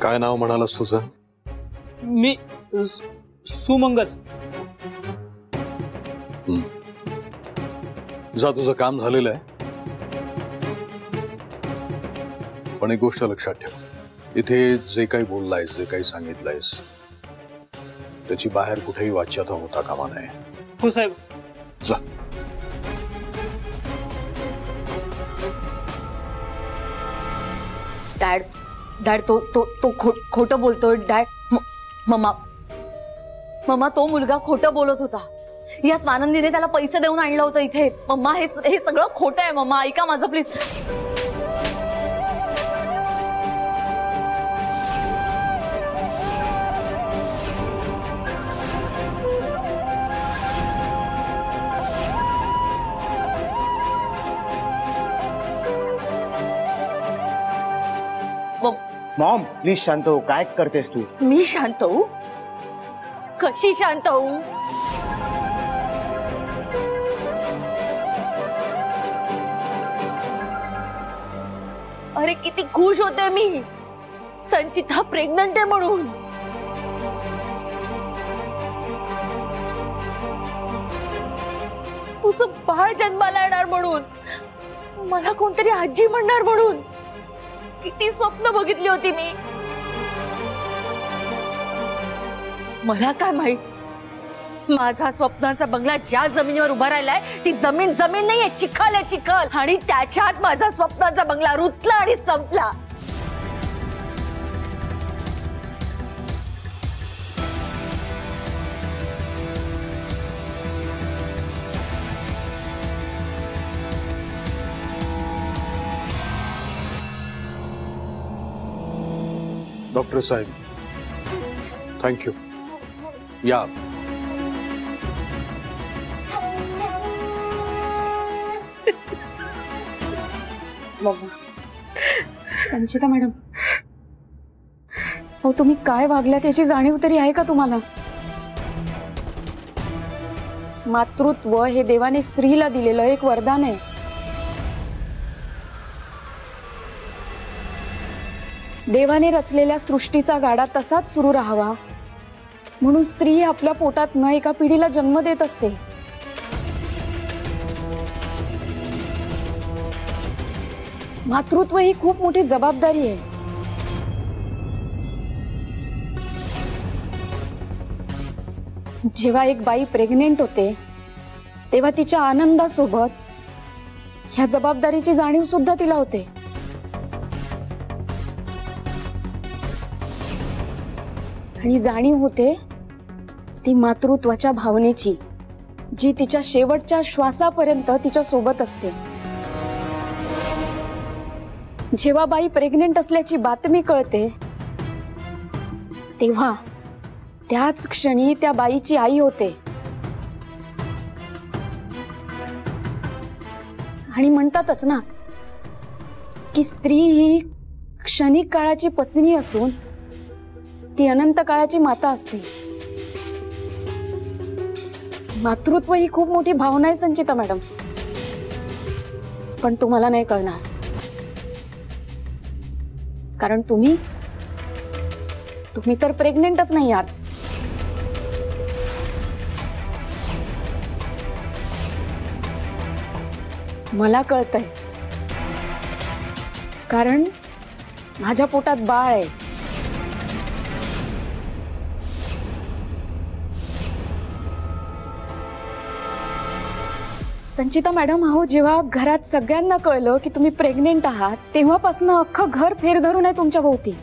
काय नाव म्हणालास तुझं? मी सुमंगल. जा, तुझं काम झालेलं आहे. पण एक गोष्ट लक्षात ठेव, इथे जे काही बोललायस, जे काही सांगितलंयस, त्याची बाहेर कुठेही वाच्यता होता कामा नये. हो साहेब. जा. डॅड डॅड तो तो तो खोटं बोलतोय डॅड. मम्मा मम्मा तो मुलगा खोटं बोलत होता. या स्वानंदीने त्याला पैसे देऊन आणलं होतं इथे. मम्मा हे सगळं खोटं आहे. मम्मा ऐका माझं प्लीज. मॉम प्लीज शांत हो. काय करतेस तू? मी शांत होऊ? कशी शांत होऊ? अरे किती खुश होते मी संचिता प्रेग्नंट आहे म्हणून. तुझं बाळ जन्माला येणार म्हणून, मला कोणतरी आजी म्हणणार म्हणून किती स्वप्न बघितली होती मी. मला काय माहित माझा स्वप्नांचा बंगला ज्या जमिनीवर उभा राहिलाय ती जमीन जमीन नाहीये, चिखल आहे चिखल. आणि त्याच्यात माझा स्वप्नांचा बंगला रुतला आणि संपला. डॉक्टर साहेब, थँक्यू. या. संचिता मॅडम, हो तुम्ही काय वागल्या त्याची जाणीव तरी आहे का तुम्हाला? मातृत्व हे देवाने स्त्रीला दिलेलं एक वरदान आहे. देवाने रचलेल्या सृष्टीचा गाडा तसाच सुरू राहावा म्हणून स्त्री आपल्या पोटात न एका पिढीला जन्म देत असते. मातृत्व ही खूप मोठी जबाबदारी आहे. जेव्हा एक बाई प्रेग्नेंट होते तेव्हा तिच्या आनंदासोबत ह्या जबाबदारीची जाणीव सुद्धा तिला होते. आणि जाणीव होते ती मातृत्वाच्या भावनेची, जी तिच्या शेवटच्या श्वासापर्यंत तिच्या सोबत असते. जेव्हा बाई प्रेग्नेंट असल्याची बातमी कळते तेव्हा त्याच क्षणी त्या बाईची आई होते. आणि म्हणतातच ना की स्त्री ही क्षणिक काळाची पत्नी असून ती अनंत काळाची माता असते. मातृत्व ही खूप मोठी भावना आहे संचिता मॅडम, पण तुम्हाला नाही कळणार. कारण तुम्ही तर प्रेग्नेंटच नाही आहात. मला कळतंय, कारण माझ्या पोटात बाळ आहे. संचिता मॅडम, अहो जेव्हा घरात सगळ्यांना कळलं की तुम्ही प्रेग्नेंट आहात तेव्हापासून अख्खं घर फेर धरून आहे तुमच्या भोवती.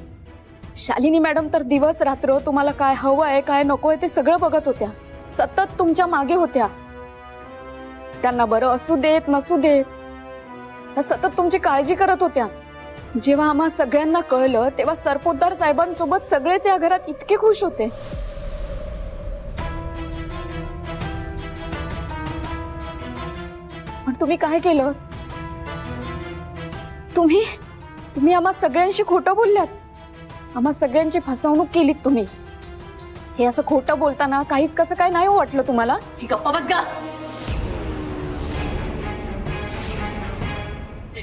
शालिनी मॅडम तर दिवस रात्र तुम्हाला काय हवं आहे काय नको आहे ते सगळं बघत होत्या. सतत तुमच्या मागे होत्या. त्यांना बरं असू देत नसू देत त्या सतत तुमची काळजी करत होत्या. जेव्हा आम्हा सगळ्यांना कळलं तेव्हा सरपोतदार साहेबांसोबत सगळेच या घरात इतके खुश होते. पण तुम्ही काय केलं? तुम्ही आम्हा सगळ्यांशी खोटं बोललात. आम्हा सगळ्यांची फसवणूक केलीत तुम्ही. हे असं खोटं बोलताना काहीच कसं काय नाही वाटलं तुम्हाला? गप्पा बस गा.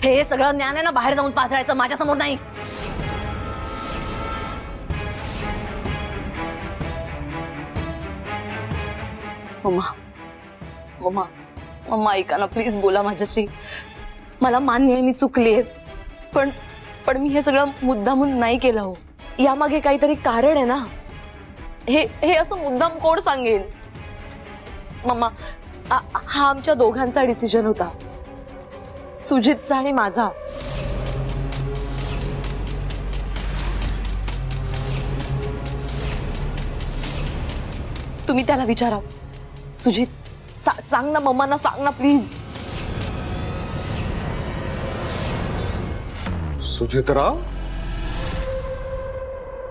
हे सगळं ज्ञान आहे ना बाहेर जाऊन पाजळायचं, माझ्या समोर नाही. मम्मा मम्मा मम्मा ऐका ना प्लीज, बोला माझ्याशी. मला मान्य आहे मी चुकलीये, पण मी हे सगळं मुद्दामून नाही केलं हो. यामागे काहीतरी कारण आहे ना. हे असं मुद्दाम कोण सांगेल? मम्मा हा आमच्या दोघांचा डिसिजन होता, सुजितचा आणि माझा. तुम्ही त्याला विचारा. सुजित सांग ना मम्मांना, सांग ना प्लीज. सुजितराव,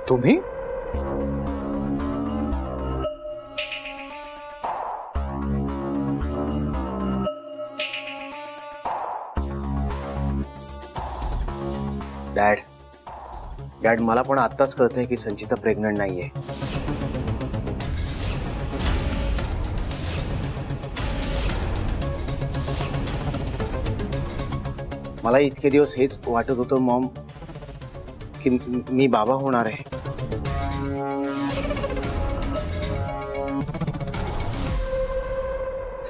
तुम्ही? डॅड मला पण आत्ताच कळतंय की संचिता प्रेग्नंट नाहीये. मला इतके दिवस हेच वाटत होतं मॉम की मी बाबा होणार आहे.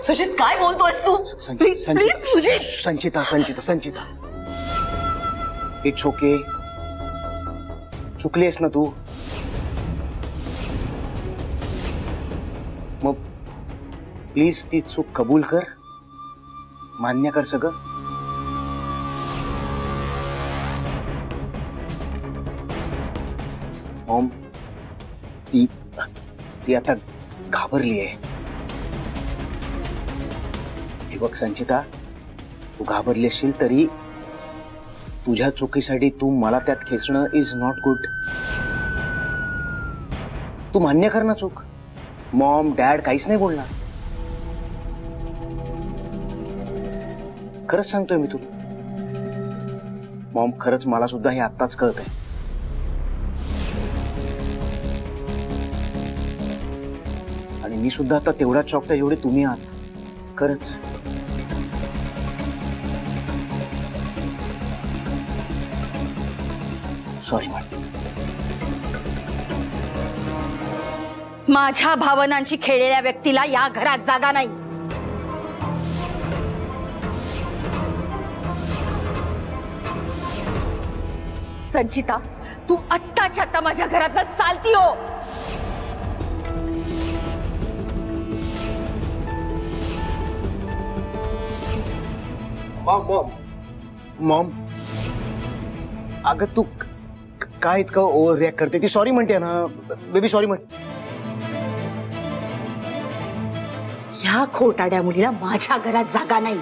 सुजित काय बोलतोयस तू? Please Sujit. Sanchita it's okay. चुकलीस ना तू? मग प्लीज ती चूक कबूल कर, मान्य कर सगळं. मॉम ती आता घाबरली आहे. हे बघ संचिता, तू घाबरली असशील तरी तुझ्या चुकीसाठी तू मला त्यात खेचणं इज नॉट गुड. तू मान्य कर ना चूक. मॉम डॅड काहीच नाही बोलणार. खरंच सांगतोय मी तुला. मॉम खरंच मला सुद्धा हे आत्ताच कळतंय. आणि मी सुद्धा आता तेवढा चॉकटा जेवढे तुम्ही आहात. खरंच सॉरी. माझ्या भावनांची खेळलेल्या व्यक्तीला या घरात जागा नाही. संचिता, तू आत्ताच्या आत्ता माझ्या घरात चालती हो. मॉम अगं तू काय इतकं ओव्हर रिॲक्ट करते? ती सॉरी म्हणते ना बेबी, सॉरी म्हण. ह्या खोटाड्या मुलीला माझ्या घरात जागा नाही.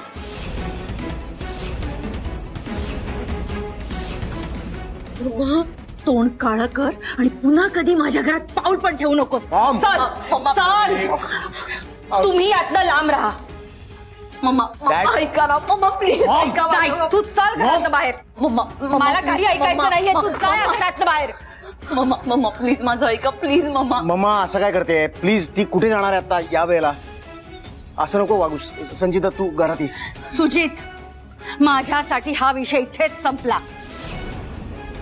तोंड काळं कर आणि पुन्हा कधी माझ्या घरात पाऊल पण ठेवू नकोस. चल चल, तुम्ही यातनं लांब राहा. मम्मा ऐका ना मम्मा प्लीज. तू चल घरात बाहेर. मला काही ऐकायचं नाहीये. तू काय घरात बाहेर. मम्मा प्लीज माझं ऐका प्लीज. मम्मा असं काय करते प्लीज? ती कुठे जाणार आहे आता या वेळेला? असं नको वागू. संचिता तू घरात ये. सुजित, माझ्यासाठी हा विषय इथेच संपला.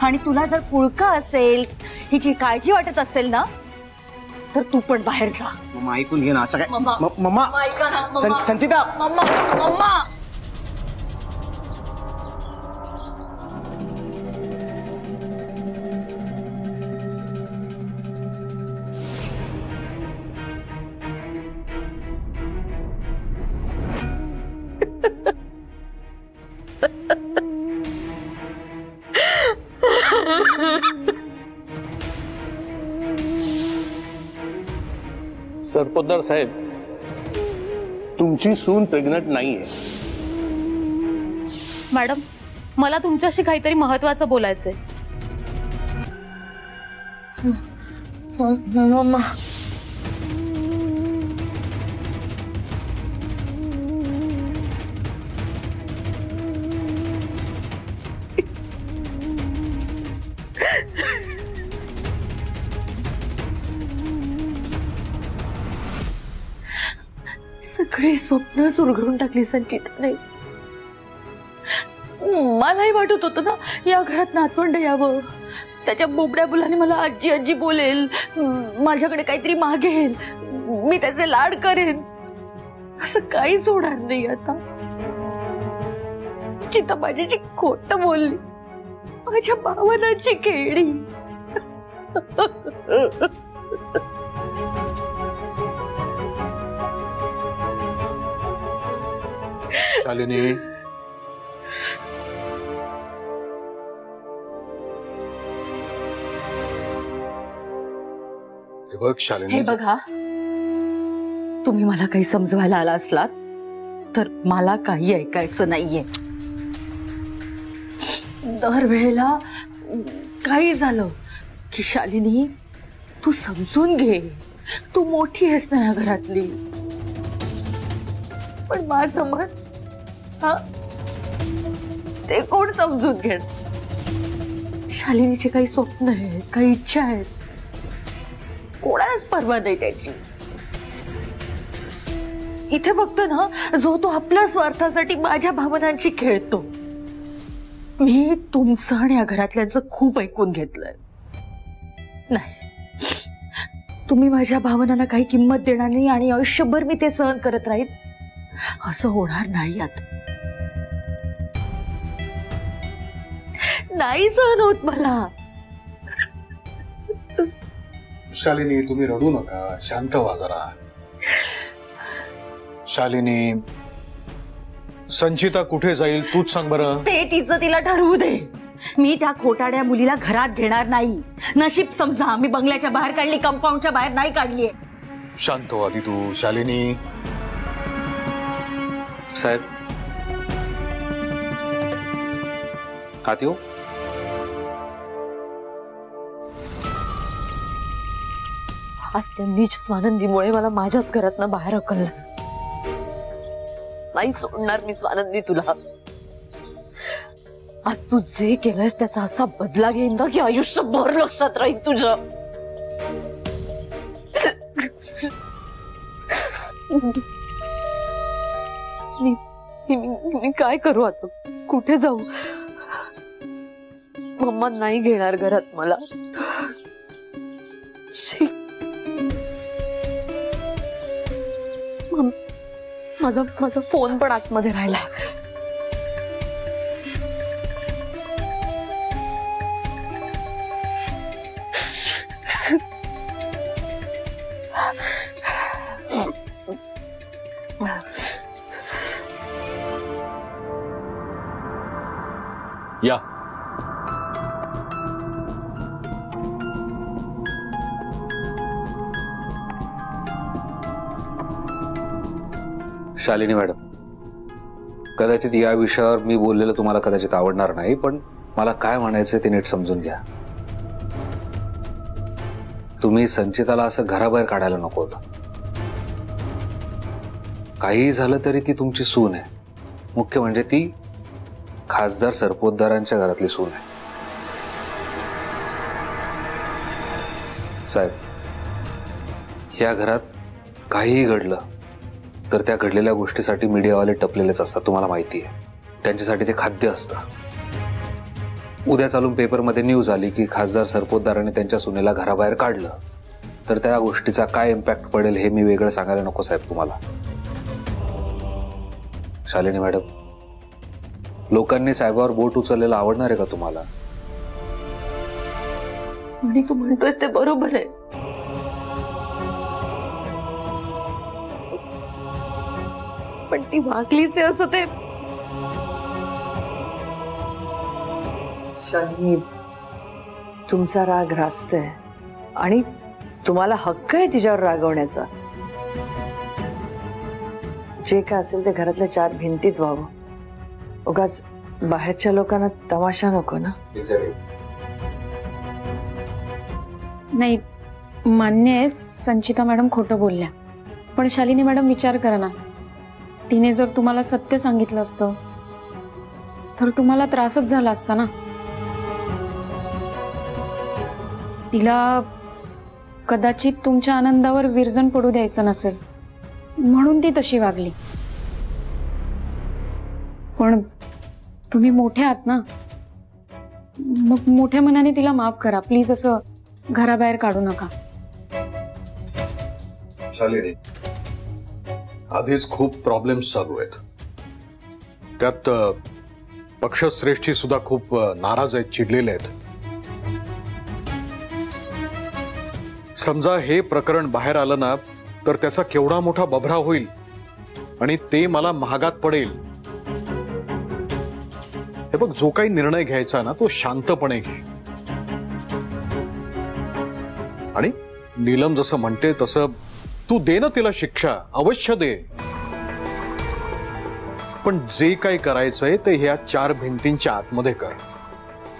आणि तुला जर पुळका असेल, हिची काळजी वाटत असेल ना, तर तू पण बाहेर जा. मम्मा ऐकून घे ना. असं काय? मम्मा ऐका ना. संचिता. मम्मा सरपोतदार साहेब, तुमची सून प्रेग्नंट नाहीये. मॅडम, मला तुमच्याशी काहीतरी महत्वाचं बोलायचंय. मम्मा सगळी स्वप्न सुरगळून टाकली संचिताने. मलाही वाटत होतं ना या घरात नातवंड यावं. त्याच्या बोबड्या मुलाने मला आजी आजी बोलेल, माझ्याकडे काहीतरी मागेल, मी त्याचे लाड करेन. असं काहीच होणार नाही आता. चिता माझ्याची खोट बोलली, माझ्या भावनाची खेळली. शालिनी, हे बघ शालिनी, हे बघा, तुम्ही मला काही समजवायला आला असलात तर मला काही ऐकायचं नाहीये. दरवेळेला काही झालं की शालिनी तू समजून घे, तू मोठी आहेस ना या घरातली. पण माझं मत ते कोण समजून घेणार? शालिनीचे काही स्वप्न आहेत, काही इच्छा आहेत, कोणालाच परवा नाही त्याची. इथे फक्त ना जो तो आपल्या स्वार्थासाठी माझ्या भावनांची खेळतो. मी तुमचं आणि या घरातल्यांचं खूप ऐकून घेतलंय. नाही, तुम्ही माझ्या भावनांना काही किंमत देणार नाही आणि आयुष्यभर मी ते सहन करत राहील असं होणार नाही. आता नाही सहन होत मला. शालिनी तुम्ही रडू नका, शांत व्हा जरा. शालिनी, संचिता कुठे जाईल तूच सांग बरं. ते तिचं तिला ठरवू दे. मी त्या खोटाड्या मुलीला घरात घेणार नाही. नशीब समजा मी बंगल्याच्या बाहेर काढली, कंपाऊंडच्या बाहेर नाही काढलीये. शांत हो आधी तू. शालिनी साहेब, आत येऊ? आज त्या नीच स्वानंदीमुळे मला माझ्याच घरातनं बाहेर हकललं. नाही सोडणार मी स्वानंदी तुला. आज तू जे केलंयस त्याचा असा बदला घेईन ना की आयुष्यभर लक्षात राहील तुझ्या. मी काय करू आता? कुठे जाऊ? मम्मा नाही घेणार घरात मला. माझा फोन पण आतमध्ये राहिला. या. शालिनी मॅडम, कदाचित या विषयावर मी बोललेलं तुम्हाला कदाचित आवडणार नाही, पण मला काय म्हणायचं ते नीट समजून घ्या. तुम्ही संचिताला असं घराबाहेर काढायला नको होतं. काहीही झालं तरी ती तुमची सून आहे. मुख्य म्हणजे ती खासदार सरपोतदारांच्या घरातली सून आहे. साहेब, या घरात काहीही घडलं तर त्या घडलेल्या गोष्टीसाठी मीडियावाले टपलेलेच असतात, तुम्हाला माहिती आहे. त्यांच्यासाठी ते खाद्य असतं. उद्या चालून पेपरमध्ये न्यूज आली की खासदार सरपोतदारांनी त्यांच्या सुनेला घराबाहेर काढलं, तर त्या गोष्टीचा काय इम्पॅक्ट पडेल हे मी वेगळं सांगायला नको साहेब तुम्हाला. शालिनी मॅडम, लोकांनी साहेबावर बोट उचललेलं आवडणार आहे का तुम्हाला? आणि तू म्हणतोयस ते बरोबर आहे. पण ती वागलीच आहे असं ते. शालिनी, तुमचा राग रास्त आहे आणि तुम्हाला हक्क आहे तिच्यावर रागवण्याचा. जे काय असेल ते घरातल्या चार भिंतीत व्हावं. उगाच बाहेरच्या लोकांना तमाशा नको ना. नाही, मान्य आहे संचिता मॅडम खोटं बोलल्या, पण शालिनी मॅडम विचार करा ना, तिने जर तुम्हाला सत्य सांगितलं असतं तर तुम्हाला त्रासच झाला असता ना. तिला कदाचित तुमच्या आनंदावर विरजण पडू द्यायचं नसेल म्हणून ती तशी वागली. पण तुम्ही मोठे आहात ना, मग मोठ्या मनाने तिला माफ करा प्लीज. असं घराबाहेर काढू नका. शालिनी, आधीच खूप प्रॉब्लेम्स चालू आहेत, त्यात पक्षश्रेष्ठी सुद्धा खूप नाराज आहेत, चिडलेले आहेत. समजा हे प्रकरण बाहेर आलं ना तर त्याचा केवढा मोठा बभरा होईल आणि ते मला महागात पडेल. हे बघ, जो काही निर्णय घ्यायचा ना तो शांतपणे घे. आणि नीलम जसं म्हणते तसं तू दे ना तिला शिक्षा, अवश्य दे. पण जे काही करायचंय ते ह्या 4 भिंतींच्या आतमध्ये कर,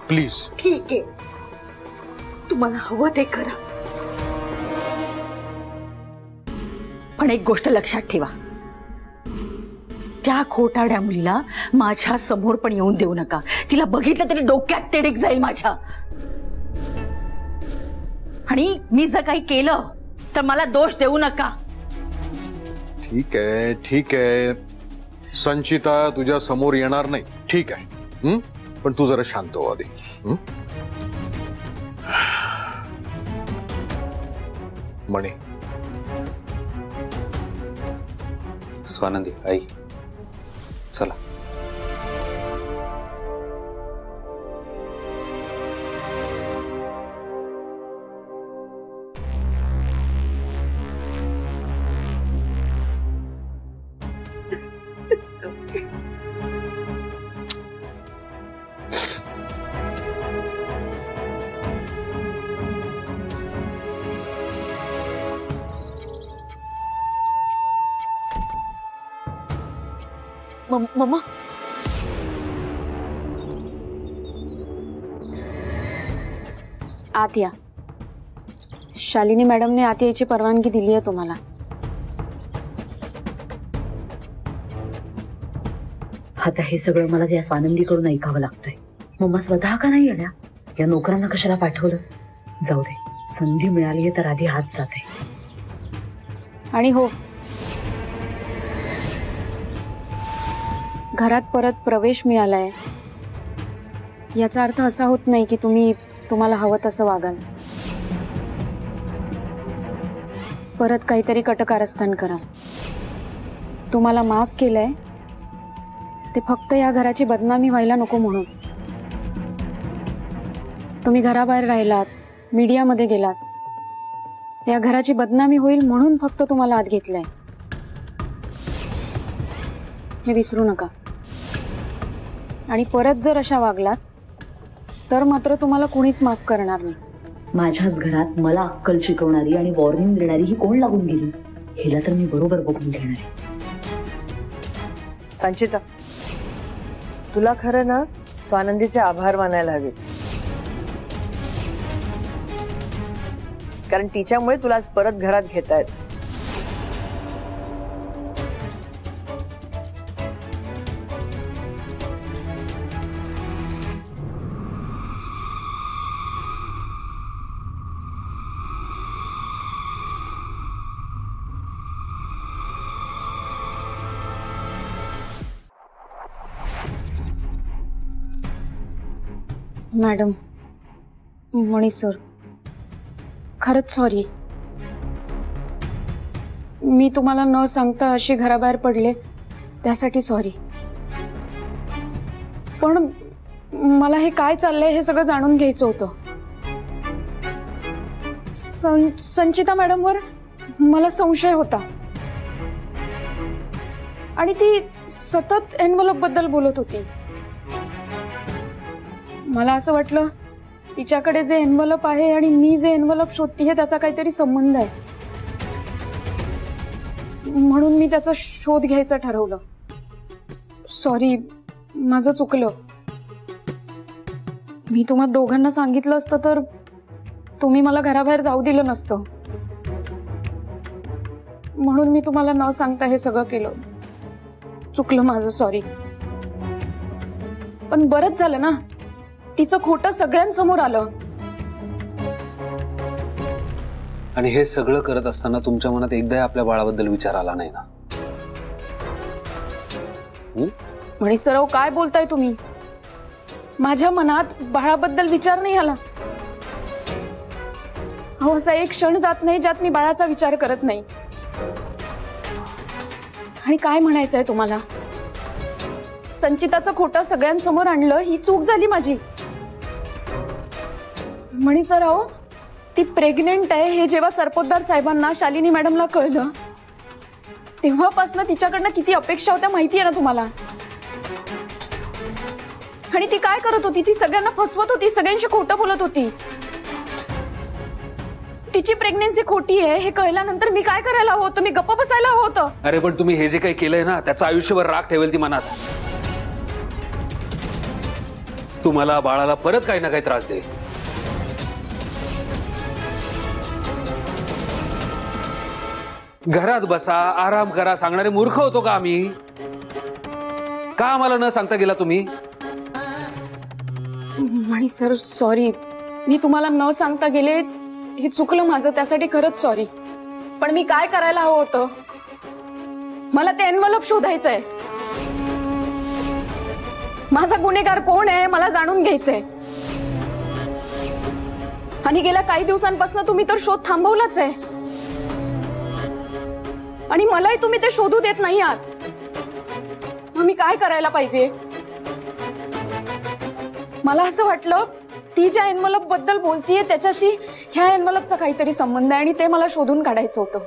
प्लीज. ठीक आहे, तुम्हाला हवं ते करा, पण एक गोष्ट लक्षात ठेवा, त्या खोटाड्या मुलीला माझ्या समोर पण येऊन देऊ नका. तिला बघितलं तरी डोक्यात तेडीक जाईल माझ्या. आणि मी जर काही केलं तर मला दोष देऊ नका. ठीक आहे, ठीक आहे. संचिता तुझ्या समोर येणार नाही, ठीक आहे. पण तू जरा शांत हो आधी. मणी, स्वानंदी, आई, चला. मम्मा, आत या. शालिनी मॅडमने आत यायची परवानगी दिली आहे तुम्हाला. आता हे सगळं मला या स्वानंदीकडून ऐकावं लागतंय. मम्मा स्वतः का नाही आल्या? या नोकरांना कशाला पाठवलं? जाऊ दे, संधी मिळाली तर आधी हात जाते. आणि हो, घरात परत प्रवेश मिळालाय याचा अर्थ असा होत नाही की तुम्हाला हवं तसं वागाल. परत काहीतरी कटकारस्थान कराल. तुम्हाला माफ केलंय ते फक्त या घराची बदनामी व्हायला नको म्हणून. तुम्ही घराबाहेर राहिलात, मीडियामध्ये गेलात, या घराची बदनामी होईल म्हणून फक्त तुम्हाला आत घेतलंय, हे विसरू नका. आणि परत जर अशा वागलात तर मात्र तुम्हाला कोणीच माफ करणार नाही. माझ्याच घरात मला अक्कल शिकवणारी आणि वॉर्निंग देणारी ही कोण लागून गेली? हिला तर मी बरोबर बघून घेणार आहे. संचिता, तुला खरं ना स्वानंदीचे आभार मानायला हवे, कारण तिच्यामुळे तुला आज परत घरात घेतायत. मॅडम, मणी सर, खरंच सॉरी. मी तुम्हाला न सांगता अशी घराबाहेर पडले त्यासाठी सॉरी. पण मला हे काय चाललंय हे सगळं जाणून घ्यायचं होतं. संचिता मॅडमवर मला संशय होता आणि ती सतत एन्व्हलप बद्दल बोलत होती. मला असं वाटलं तिच्याकडे जे एन्व्हलप आहे आणि मी जे एन्व्हलप शोधतीये त्याचा काहीतरी संबंध आहे, म्हणून मी त्याचा शोध घ्यायचं ठरवलं. सॉरी, माझं चुकलं. मी तुम्हा दोघांना सांगितलं असतं तर तुम्ही मला घराबाहेर जाऊ दिलं नसतं, म्हणून मी तुम्हाला न सांगता हे सगळं केलं. चुकलं माझं, सॉरी. पण बरंच झालं ना, तिचं खोटं सगळ्यांसमोर आलं. आणि हे सगळं करत असताना तुमच्या मनात एकदा आपल्या बाळाबद्दल विचार आला नाही ना? म्हणी सराव, काय बोलताय तुम्ही? माझ्या मनात बाळाबद्दल विचार नाही आला. अहो, असा एक क्षण जात नाही ज्यात मी बाळाचा विचार करत नाही. आणि काय म्हणायचंय तुम्हाला? संचिताचं खोटं सगळ्यांसमोर आणलं ही चूक झाली माझी. म्हणी सर अहो ती प्रेग्नेंट आहे हे जेव्हा सरपोतदार साहेबांना शालिनी मॅडमला कळलं तेव्हापासून तिच्याकडनं किती अपेक्षा होत्या माहिती आहे ना तुम्हाला. आणि ती काय करत होती? ती सगळ्यांना फसवत होती, सगळ्यांशी खोटं बोलत होती. तिची प्रेग्नेन्सी खोटी आहे हे कळल्यानंतर मी काय करायला हवं होतं? मी गप्प बसायला हवं होतं. अरे पण तुम्ही हे जे काही केलंय ना त्याचं आयुष्यभर राग ठेवेल ती मनात. तुम्हाला बाळाला परत काही ना काही त्रास दे. घरात बसा, आराम करा सांगणारे मूर्ख होतो का आम्ही? का आम्हाला न सांगता गेला तुम्ही? म्हणी सर सॉरी, मी तुम्हाला न सांगता गेले हे चुकलं माझं, त्यासाठी खरंच सॉरी. पण मी काय करायला हवं होतं? मला ते एन्व्हलप शोधायचंय. माझा गुन्हेगार कोण आहे मला जाणून घ्यायचंय. आणि गेल्या काही दिवसांपासून तुम्ही तर शोध थांबवलाच आहे आणि मलाही तुम्ही ते शोधू देत नाही आहात. मग मी काय करायला पाहिजे? मला असं वाटलं ती ज्या एन्व्हलप बद्दल बोलतीये त्याच्याशी ह्या एन्व्हलपचा काहीतरी संबंध आहे आणि ते मला शोधून काढायचं होतं.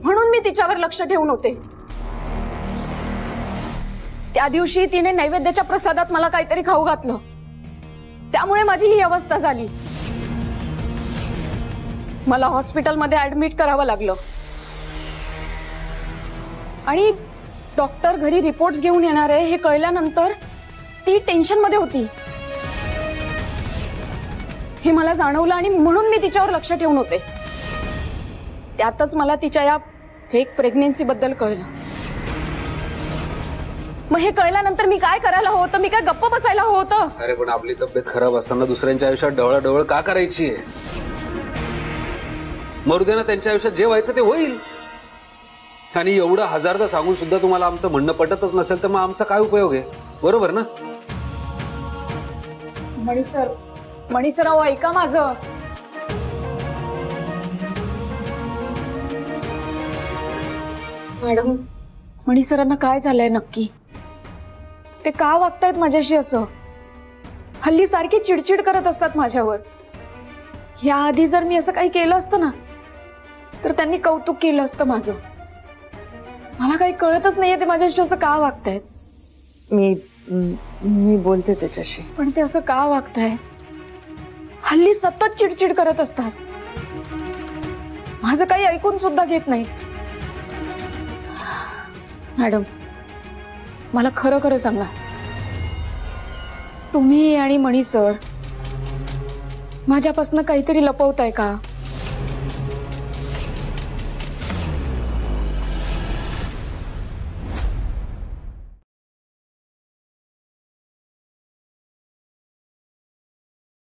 म्हणून मी तिच्यावर लक्ष ठेवून होते. त्या दिवशी तिने नैवेद्याच्या प्रसादात मला काहीतरी खाऊ घातलं, त्यामुळे माझी ही अवस्था झाली. मला हॉस्पिटलमध्ये ऍडमिट करावं लागलं आणि डॉक्टर घरी रिपोर्ट्स घेऊन येणार आहे हे कळल्यानंतर ती टेन्शन मध्ये होती. हे मला जाणवलं आणि म्हणून मी तिच्यावर लक्ष ठेवून होते. त्यातच मला तिच्या या फेक प्रेग्नेन्सी बद्दल कळलं. मग हे कळल्यानंतर मी काय करायला हवं होतं? मी काय गप्प बसायला हवं होतं? अरे पण आपली तब्येत खराब असताना दुसऱ्यांच्या आयुष्यात डवळाडवळ का करायची आहे? मरू दे ना, त्यांच्या आयुष्यात जे व्हायचं ते होईल. आणि एवढं हजारदा सांगून सुद्धा तुम्हाला आमचं म्हणणं पटतच नसेल तर मग आमचा काय उपयोग आहे? बरोबर ना? मणी सर अहो ऐका माझं. मॅडम मणी सरांना काय झालंय नक्की? ते का वागतायत माझ्याशी असं? हल्ली सारखी चिडचिड करत असतात माझ्यावर. याआधी जर मी असं काही केलं असतं ना तर त्यांनी कौतुक केलं असतं माझं. मला काही कळतच नाहीये ते माझ्याशी असं का वागतायत. मी बोलते त्याच्याशी. पण ते असं का वागतायत? हल्ली सतत चिडचिड करत असतात. माझं काही ऐकून सुद्धा घेत नाही. मॅडम मला खरं खरं सांगा, तुम्ही आणि मणी सर माझ्यापासून काहीतरी लपवताय का?